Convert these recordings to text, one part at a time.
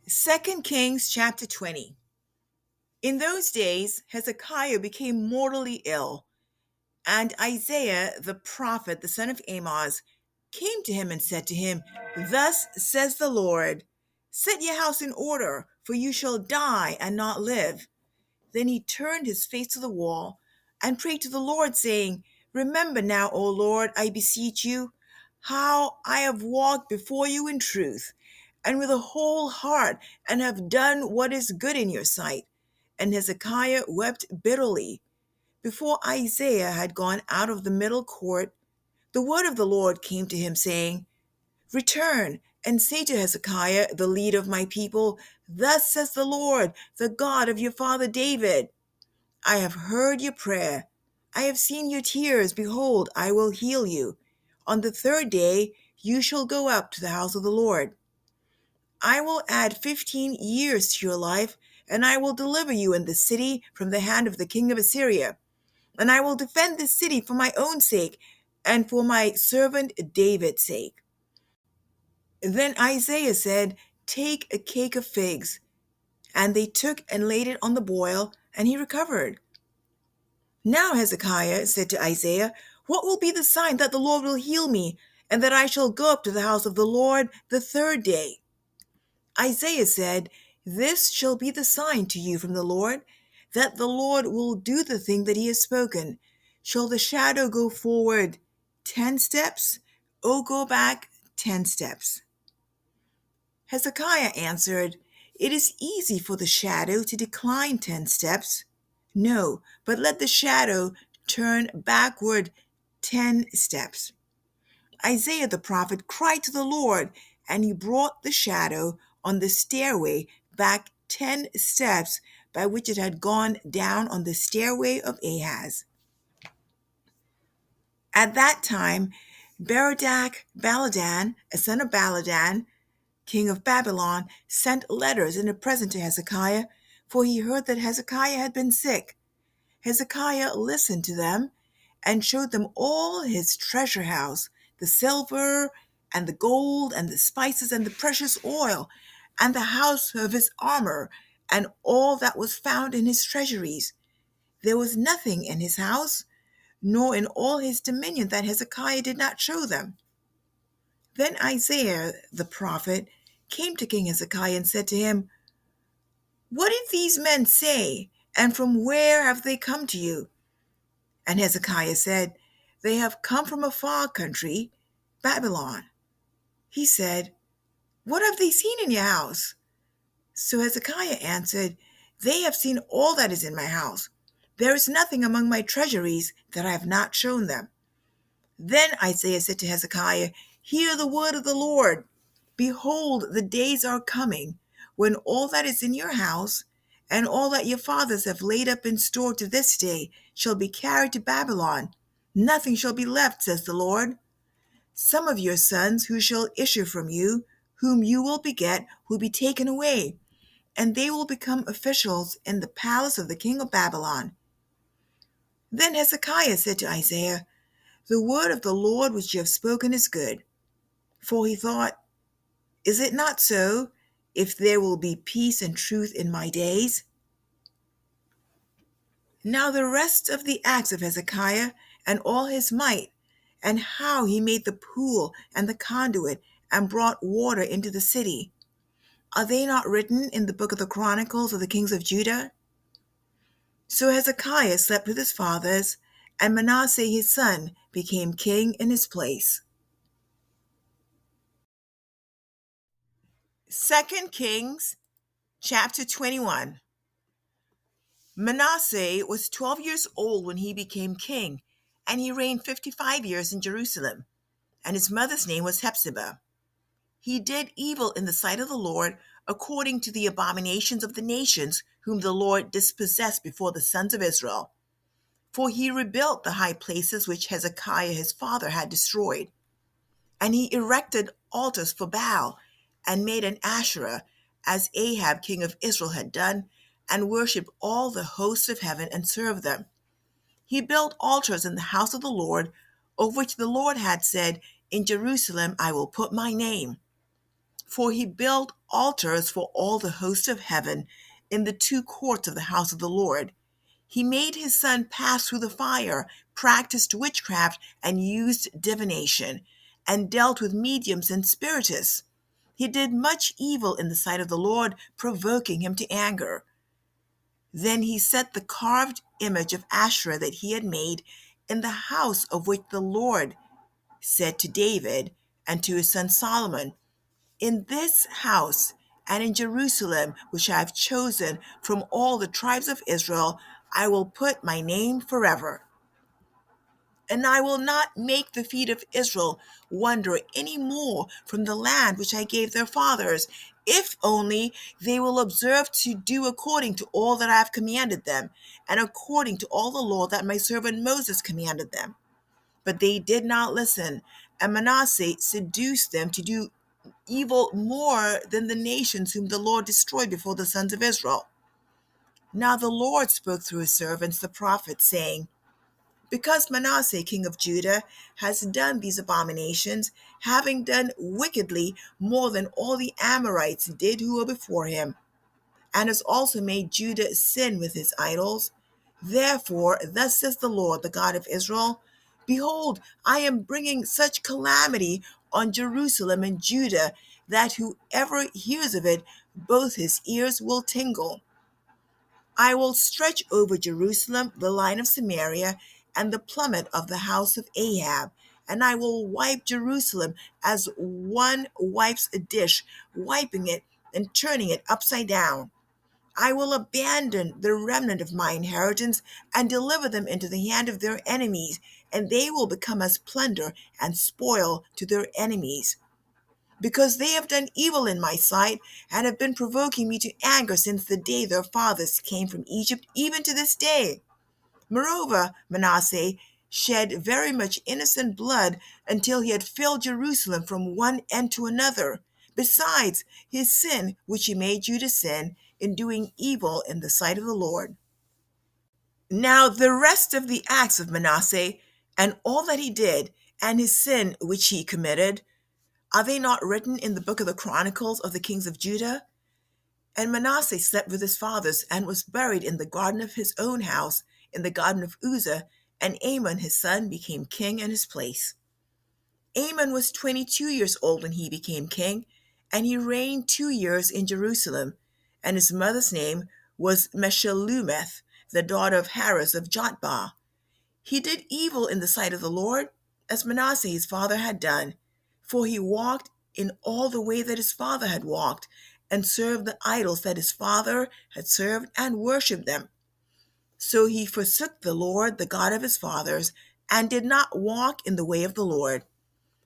2 Kings chapter 20. In those days, Hezekiah became mortally ill, and Isaiah the prophet, the son of Amoz, came to him and said to him, "Thus says the Lord, set your house in order, for you shall die and not live." Then he turned his face to the wall and prayed to the Lord, saying, "Remember now, O Lord, I beseech you, how I have walked before you in truth and with a whole heart, and have done what is good in your sight." And Hezekiah wept bitterly. Before Isaiah had gone out of the middle court, the word of the Lord came to him, saying, "Return and say to Hezekiah, the leader of my people, Thus says the Lord, the God of your father David, I have heard your prayer. I have seen your tears. Behold, I will heal you. On the third day you shall go up to the house of the Lord. I will add 15 years to your life, and I will deliver you and the city from the hand of the king of Assyria. And I will defend this city for my own sake and for my servant David's sake." Then Isaiah said, "Take a cake of figs." And they took and laid it on the boil, and he recovered. Now Hezekiah said to Isaiah, "What will be the sign that the Lord will heal me, and that I shall go up to the house of the Lord the third day?" Isaiah said, "This shall be the sign to you from the Lord, that the Lord will do the thing that he has spoken. Shall the shadow go forward 10 steps, or go back 10 steps?" Hezekiah answered, "It is easy for the shadow to decline 10 steps. No, but let the shadow turn backward 10 steps." Isaiah the prophet cried to the Lord, and he brought the shadow on the stairway back 10 steps by which it had gone down on the stairway of Ahaz. At that time, Berodach Baladan, a son of Baladan, king of Babylon, sent letters and a present to Hezekiah, for he heard that Hezekiah had been sick. Hezekiah listened to them and showed them all his treasure house, the silver and the gold and the spices and the precious oil, and the house of his armor, and all that was found in his treasuries. There was nothing in his house, nor in all his dominion, that Hezekiah did not show them. Then Isaiah the prophet came to King Hezekiah and said to him, "What did these men say, and from where have they come to you?" And Hezekiah said, "They have come from a far country, Babylon." He said, "What have they seen in your house?" So Hezekiah answered, "They have seen all that is in my house. There is nothing among my treasuries that I have not shown them." Then Isaiah said to Hezekiah, "Hear the word of the Lord. Behold, the days are coming when all that is in your house and all that your fathers have laid up in store to this day shall be carried to Babylon. Nothing shall be left, says the Lord. Some of your sons who shall issue from you, whom you will beget, will be taken away, and they will become officials in the palace of the king of Babylon." Then Hezekiah said to Isaiah, "The word of the Lord which you have spoken is good." For he thought, "Is it not so, if there will be peace and truth in my days?" Now the rest of the acts of Hezekiah, and all his might, and how he made the pool and the conduit, and brought water into the city, are they not written in the book of the Chronicles of the kings of Judah? So Hezekiah slept with his fathers, and Manasseh his son became king in his place. 2 Kings chapter 21. Manasseh was 12 years old when he became king, and he reigned 55 years in Jerusalem, and his mother's name was Hephzibah. He did evil in the sight of the Lord, according to the abominations of the nations whom the Lord dispossessed before the sons of Israel. For he rebuilt the high places which Hezekiah his father had destroyed. And he erected altars for Baal, and made an Asherah, as Ahab king of Israel had done, and worshipped all the hosts of heaven and served them. He built altars in the house of the Lord, of which the Lord had said, "In Jerusalem I will put my name." For he built altars for all the host of heaven in the two courts of the house of the Lord. He made his son pass through the fire, practiced witchcraft, and used divination, and dealt with mediums and spiritists. He did much evil in the sight of the Lord, provoking him to anger. Then he set the carved image of Asherah that he had made in the house of which the Lord said to David and to his son Solomon, "In this house and in Jerusalem, which I have chosen from all the tribes of Israel, I will put my name forever. And I will not make the feet of Israel wander any more from the land which I gave their fathers, if only they will observe to do according to all that I have commanded them, and according to all the law that my servant Moses commanded them." But they did not listen, and Manasseh seduced them to do evil more than the nations whom the Lord destroyed before the sons of Israel. Now the Lord spoke through his servants the prophets, saying, "Because Manasseh king of Judah has done these abominations, having done wickedly more than all the Amorites did who were before him, and has also made Judah sin with his idols, therefore thus says the Lord, the God of Israel, Behold, I am bringing such calamity on Jerusalem and Judah that whoever hears of it, both his ears will tingle. I will stretch over Jerusalem the line of Samaria and the plummet of the house of Ahab, and I will wipe Jerusalem as one wipes a dish, wiping it and turning it upside down. I will abandon the remnant of my inheritance and deliver them into the hand of their enemies, and they will become as plunder and spoil to their enemies, because they have done evil in my sight and have been provoking me to anger since the day their fathers came from Egypt, even to this day. Moreover, Manasseh shed very much innocent blood until he had filled Jerusalem from one end to another, besides his sin which he made Judah sin in doing evil in the sight of the Lord. Now the rest of the acts of Manasseh, and all that he did, and his sin which he committed, are they not written in the book of the Chronicles of the kings of Judah? And Manasseh slept with his fathers, and was buried in the garden of his own house, in the garden of Uzzah, and Amon his son became king in his place. Amon was 22 years old when he became king, and he reigned 2 years in Jerusalem, and his mother's name was Meshullemeth, the daughter of Haruz of Jotbah. He did evil in the sight of the Lord, as Manasseh his father had done, for he walked in all the way that his father had walked, and served the idols that his father had served, and worshipped them. So he forsook the Lord, the God of his fathers, and did not walk in the way of the Lord.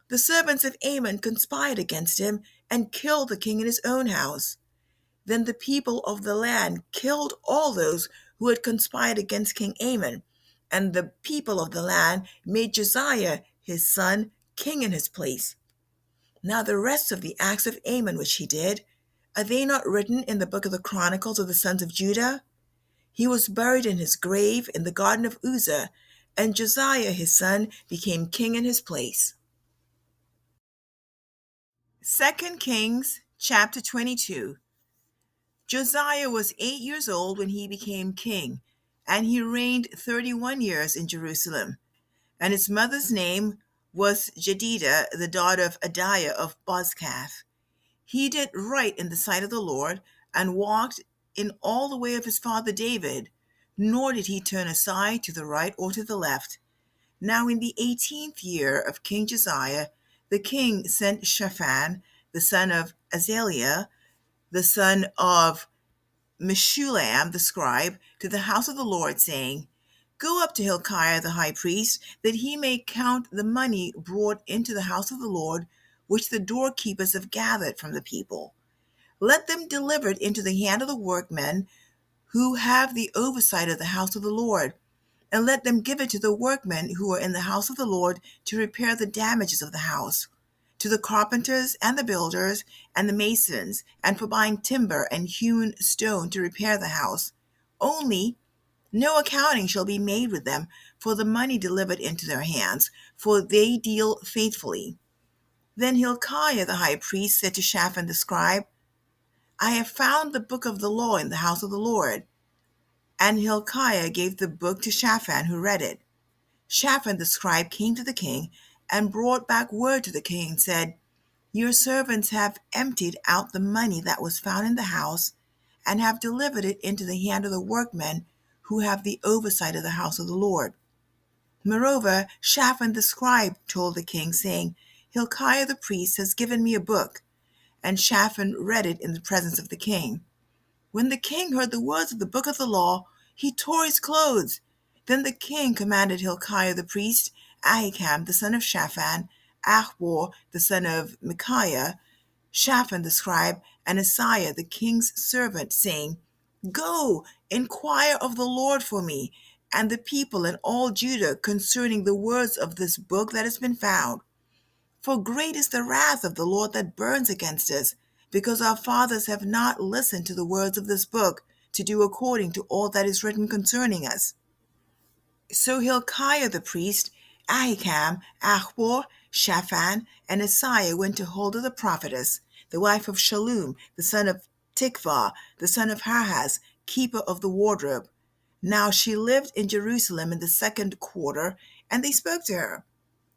The servants of Amon conspired against him, and killed the king in his own house. Then the people of the land killed all those who had conspired against King Amon, and the people of the land made Josiah his son king in his place. Now the rest of the acts of Amon which he did, are they not written in the book of the Chronicles of the sons of Judah? He was buried in his grave in the garden of Uzzah, and Josiah his son became king in his place. 2 Kings chapter 22. Josiah was 8 years old when he became king, and he reigned 31 years in Jerusalem. And his mother's name was Jedidah, the daughter of Adiah of Bozkath. He did right in the sight of the Lord, and walked in all the way of his father David, nor did he turn aside to the right or to the left. Now in the 18th year of King Josiah, the king sent Shaphan, the son of Azaliah, the son of Meshullam the scribe, to the house of the Lord, saying, Go up to Hilkiah the high priest, that he may count the money brought into the house of the Lord, which the doorkeepers have gathered from the people. Let them deliver it into the hand of the workmen who have the oversight of the house of the Lord, and let them give it to the workmen who are in the house of the Lord to repair the damages of the house, to the carpenters and the builders and the masons, and for buying timber and hewn stone to repair the house. Only no accounting shall be made with them for the money delivered into their hands, for they deal faithfully. Then Hilkiah the high priest said to Shaphan the scribe, I have found the book of the law in the house of the Lord. And Hilkiah gave the book to Shaphan, who read it. Shaphan the scribe came to the king and brought back word to the king and said, Your servants have emptied out the money that was found in the house and have delivered it into the hand of the workmen who have the oversight of the house of the Lord. Moreover, Shaphan the scribe told the king, saying, Hilkiah the priest has given me a book. And Shaphan read it in the presence of the king. When the king heard the words of the book of the law, he tore his clothes. Then the king commanded Hilkiah the priest, Ahikam the son of Shaphan, Achbor the son of Micaiah, Shaphan the scribe, and Asaiah the king's servant, saying, Go, inquire of the Lord for me and the people and all Judah concerning the words of this book that has been found. For great is the wrath of the Lord that burns against us, because our fathers have not listened to the words of this book, to do according to all that is written concerning us. So Hilkiah the priest, Ahikam, Achbor, Shaphan, and Asaiah went to Huldah the prophetess, the wife of Shallum, the son of Tikvah, the son of Harhas, keeper of the wardrobe. Now she lived in Jerusalem in the second quarter, and they spoke to her.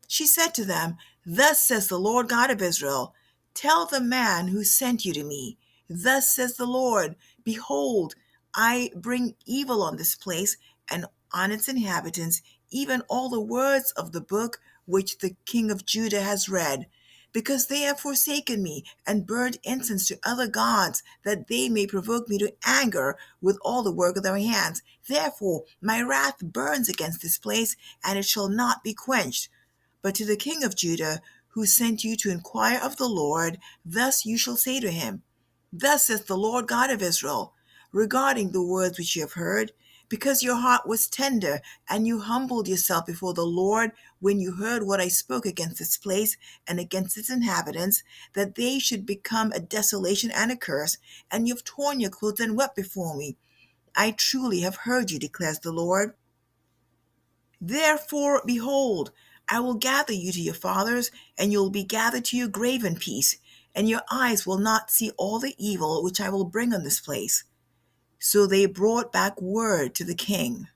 She said to them, Thus says the Lord God of Israel, Tell the man who sent you to me, Thus says the Lord, Behold, I bring evil on this place and on its inhabitants, even all the words of the book which the king of Judah has read, because they have forsaken me and burned incense to other gods, that they may provoke me to anger with all the work of their hands. Therefore my wrath burns against this place, and it shall not be quenched. But to the king of Judah, who sent you to inquire of the Lord, thus you shall say to him, Thus says the Lord God of Israel, regarding the words which you have heard, because your heart was tender, and you humbled yourself before the Lord when you heard what I spoke against this place and against its inhabitants, that they should become a desolation and a curse, and you have torn your clothes and wept before me. I truly have heard you, declares the Lord. Therefore, behold, I will gather you to your fathers, and you will be gathered to your grave in peace, and your eyes will not see all the evil which I will bring on this place. So they brought back word to the king.